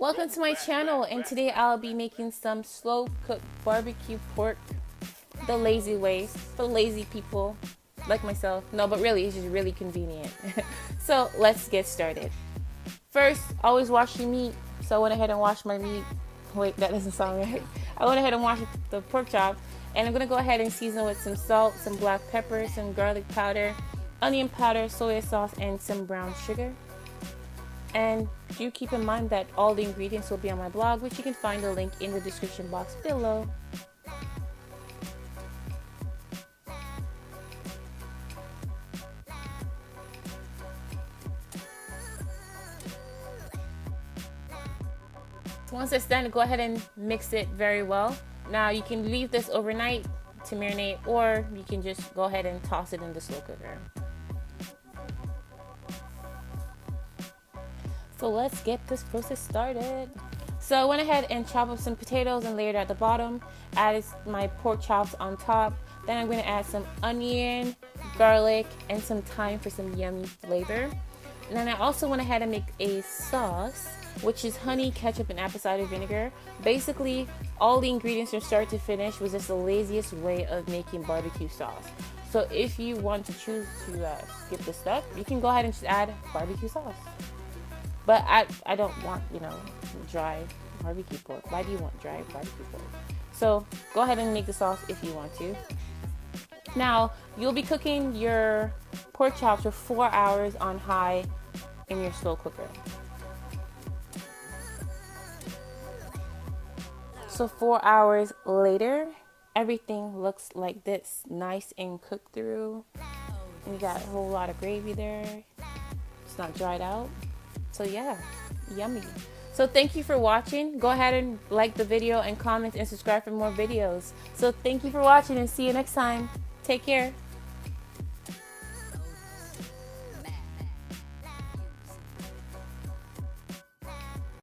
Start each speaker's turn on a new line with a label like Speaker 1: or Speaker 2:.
Speaker 1: Welcome to my channel, and today I'll be making some slow cooked barbecue pork the lazy way for lazy people like myself. No, but really it's just really convenient. So let's get started. First, always wash your meat. So I went ahead and washed my meat. Wait, that doesn't sound right. I went ahead and washed the pork chop, and I'm gonna go ahead and season with some salt, some black pepper, some garlic powder, onion powder, soy sauce, and some brown sugar. And do keep in mind that all the ingredients will be on my blog, which you can find the link in the description box below. So once it's done, go ahead and mix it very well. Now you can leave this overnight to marinate, or you can just go ahead and toss it in the slow cooker. So let's get this process started. So I went ahead and chopped up some potatoes and layered at the bottom. Added my pork chops on top. Then I'm going to add some onion, garlic, and some thyme for some yummy flavor. And then I also went ahead and make a sauce, which is honey, ketchup, and apple cider vinegar. Basically, all the ingredients from start to finish was just the laziest way of making barbecue sauce. So if you want to choose to skip this step, you can go ahead and just add barbecue sauce. But I don't want, dry barbecue pork. Why do you want dry barbecue pork? So go ahead and make the sauce if you want to. Now, you'll be cooking your pork chops for 4 hours on high in your slow cooker. So 4 hours later, everything looks like this, nice and cooked through. And you got a whole lot of gravy there. It's not dried out. So yeah, yummy. So thank you for watching. Go ahead and like the video and comment and subscribe for more videos. So thank you for watching, and see you next time. Take care.